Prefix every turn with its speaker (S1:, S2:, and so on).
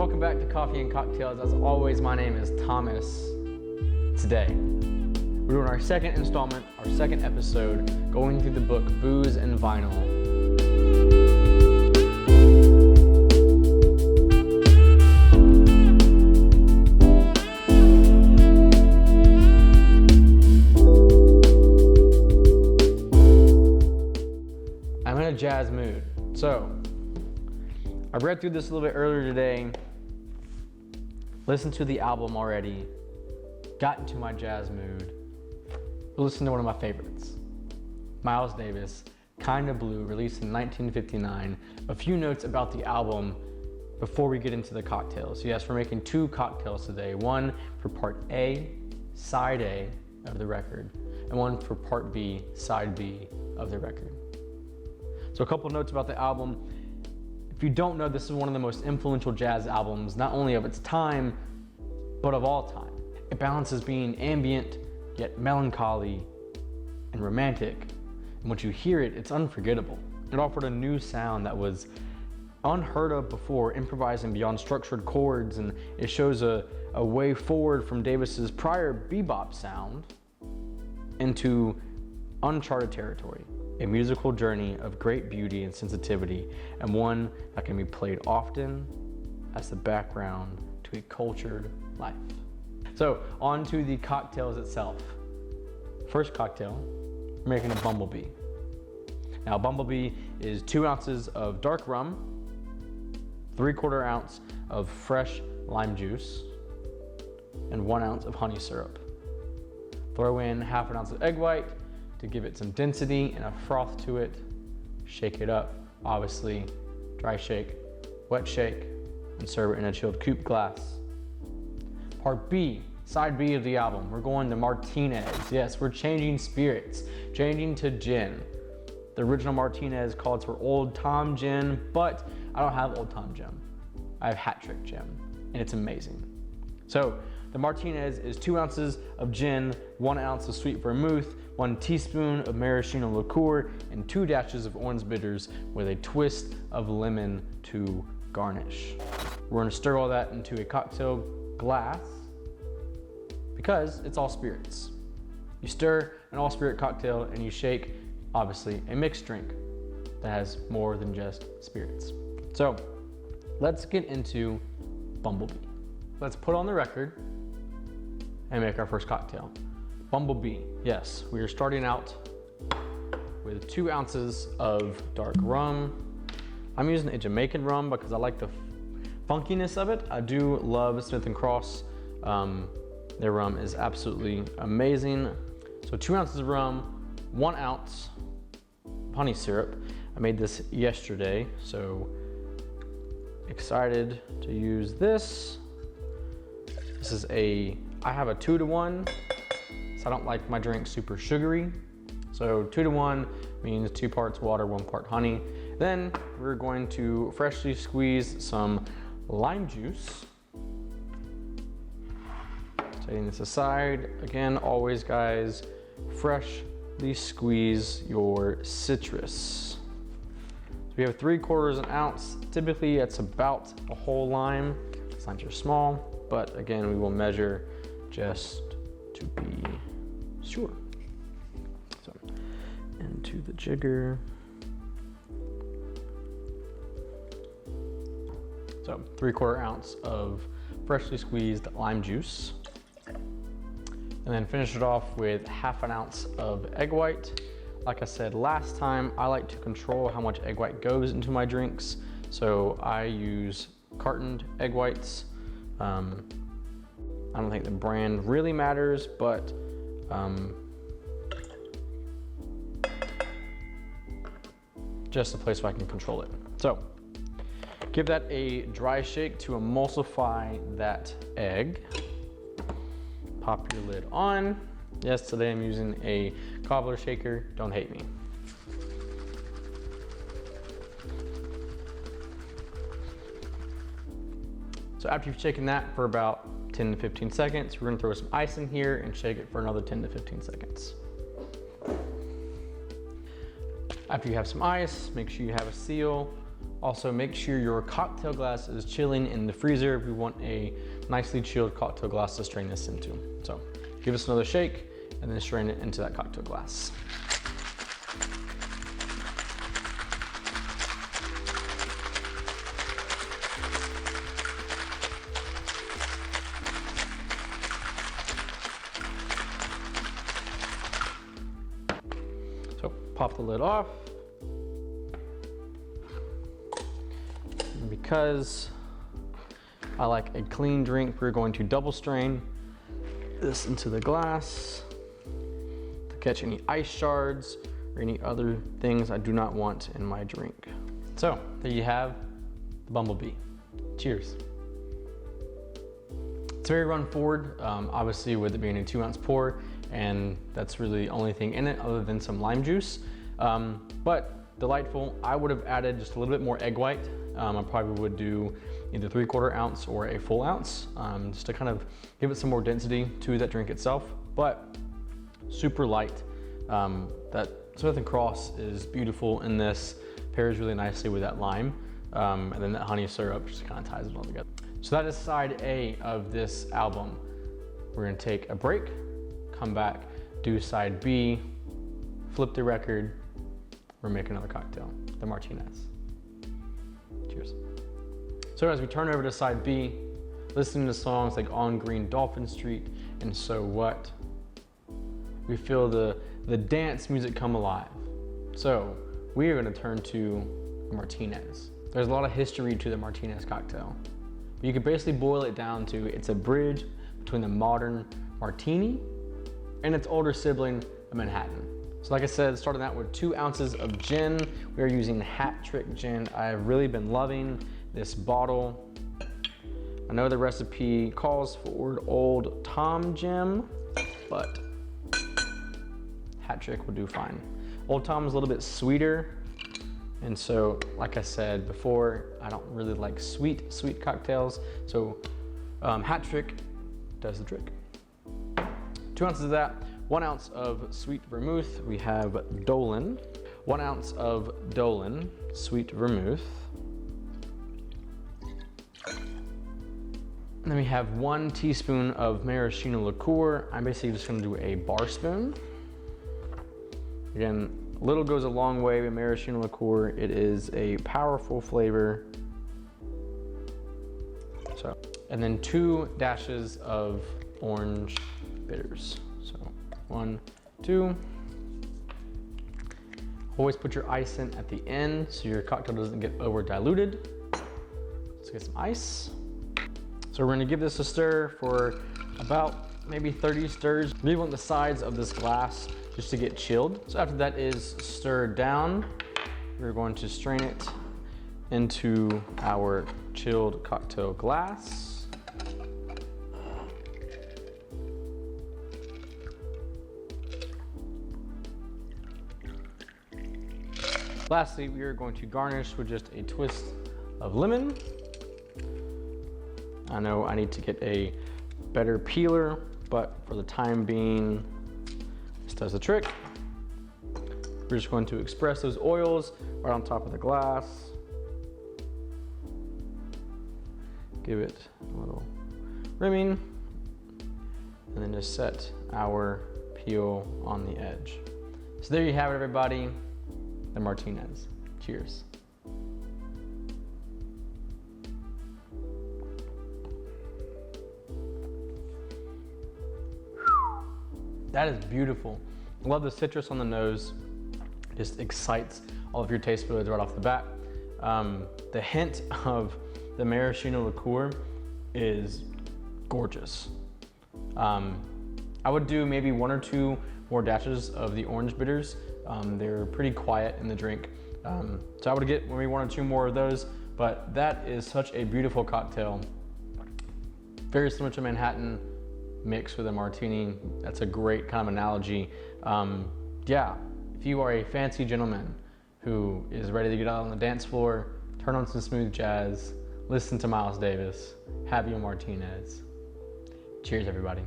S1: Welcome back to Coffee and Cocktails. As always, my name is Thomas. Today, we're doing our second installment, our second episode, going through the book Booze and Vinyl. I'm in a jazz mood. So, I read through this a little bit earlier today, listened to the album already, got into my jazz mood, listened to one of my favorites, Miles Davis, Kinda Blue, released in 1959. A few notes about the album before we get into the cocktails. Yes, we're making two cocktails today, one for part A, side A of the record, and one for part B, side B of the record. So a couple notes about the album. If you don't know, this is one of the most influential jazz albums, not only of its time, but of all time. It balances being ambient, yet melancholy and romantic. And once you hear it, it's unforgettable. It offered a new sound that was unheard of before, improvising beyond structured chords, and it shows a way forward from Davis's prior bebop sound into uncharted territory. A musical journey of great beauty and sensitivity, and one that can be played often as the background to a cultured life. So, on to the cocktails itself. First cocktail, we're making a Bumble Bee. Now, Bumble Bee is 2 ounces of dark rum, 3/4 ounce of fresh lime juice, and 1 ounce of honey syrup. Throw in 1/2 ounce of egg white to give it some density and a froth to it. Shake it up, obviously, dry shake, wet shake, and serve it in a chilled coupe glass. Part B, side B of the album, we're going to Martinez. Yes, we're changing spirits, changing to gin. The original Martinez called for Old Tom Gin, but I don't have Old Tom Gin. I have Hat Trick Gin, and it's amazing. So, the Martinez is 2 ounces of gin, 1 ounce of Sweet Vermouth, 1 teaspoon of Maraschino Liqueur, and 2 dashes of orange bitters with a twist of lemon to garnish. We're gonna stir all that into a cocktail glass because it's all spirits. You stir an all spirit cocktail and you shake, obviously, a mixed drink that has more than just spirits. So let's get into Bumble Bee. Let's put on the record and make our first cocktail. Bumble Bee, yes, we are starting out with 2 ounces of dark rum. I'm using a Jamaican rum because I like the funkiness of it. I do love Smith & Cross. Their rum is absolutely amazing. So 2 ounces of rum, 1 ounce honey syrup. I made this yesterday, so excited to use this. This is I have a 2-to-1, so I don't like my drink super sugary. So 2-to-1 means 2 parts water, 1 part honey. Then we're going to freshly squeeze some lime juice. Setting this aside. Again, always guys, freshly squeeze your citrus. So we have 3/4 ounce. Typically it's about a whole lime. Limes are small, but again, we will measure just to be sure. So, into the jigger. So, 3/4 ounce of freshly squeezed lime juice. And then finish it off with 1/2 ounce of egg white. Like I said last time, I like to control how much egg white goes into my drinks. So I use cartoned egg whites. I don't think the brand really matters, but just a place where I can control it. So give that a dry shake to emulsify that egg. Pop your lid on. Yes, today I'm using a cobbler shaker. Don't hate me. So after you've shaken that for about 10 to 15 seconds, we're gonna throw some ice in here and shake it for another 10 to 15 seconds. After you have some ice, make sure you have a seal Also, make sure your cocktail glass is chilling in the freezer. We want a nicely chilled cocktail glass to strain this into. So give us another shake and then strain it into that cocktail glass. So pop the lid off. And because I like a clean drink, we're going to double strain this into the glass to catch any ice shards or any other things I do not want in my drink. So there you have the Bumble Bee. Cheers. It's very run forward, obviously with it being a 2-ounce pour, and that's really the only thing in it other than some lime juice. But delightful. I would have added just a little bit more egg white. I probably would do either 3/4 ounce or a full ounce, just to kind of give it some more density to that drink itself. But super light. That Smith & Cross is beautiful in this, pairs really nicely with that lime, and then that honey syrup just kind of ties it all together. So that is side A of this album. We're gonna take a break, come back, do side B, flip the record, we're making another cocktail, the Martinez. Cheers. So as we turn over to side B, listening to songs like On Green Dolphin Street and So What, we feel the dance music come alive. So we are gonna turn to the Martinez. There's a lot of history to the Martinez cocktail. But you can basically boil it down to, it's a bridge between the modern martini and its older sibling, the Manhattan. So like I said, starting out with 2 ounces of gin. We are using Hat Trick gin. I've really been loving this bottle. I know the recipe calls for Old Tom gin, but Hat Trick will do fine. Old Tom is a little bit sweeter, and so, like I said before, I don't really like sweet cocktails, so Hat Trick does the trick. 2 ounces of that, 1 ounce of Sweet Vermouth. We have Dolan. 1 ounce of Dolan Sweet Vermouth. And then we have 1 teaspoon of Maraschino Liqueur. I'm basically just gonna do a bar spoon. Again, little goes a long way with Maraschino Liqueur. It is a powerful flavor. So, and then 2 dashes of orange bitters. So 1, 2. Always put your ice in at the end so your cocktail doesn't get over diluted. Let's get some ice. So we're gonna give this a stir for about maybe 30 stirs. We want the sides of this glass just to get chilled. So after that is stirred down, we're going to strain it into our chilled cocktail glass. Lastly, we are going to garnish with just a twist of lemon. I know I need to get a better peeler, but for the time being, this does the trick. We're just going to express those oils right on top of the glass. Give it a little rimming, and then just set our peel on the edge. So there you have it, everybody, the Martinez. Cheers. That is beautiful. I love the citrus on the nose. Just excites all of your taste buds right off the bat. The hint of the Maraschino Liqueur is gorgeous. I would do maybe 1 or 2 more dashes of the orange bitters. They're pretty quiet in the drink. So I would get maybe 1 or 2 more of those, but that is such a beautiful cocktail. Very similar to Manhattan, mixed with a martini. That's a great kind of analogy. Yeah, if you are a fancy gentleman who is ready to get out on the dance floor, turn on some smooth jazz, listen to Miles Davis, have your Martinez. Cheers, everybody.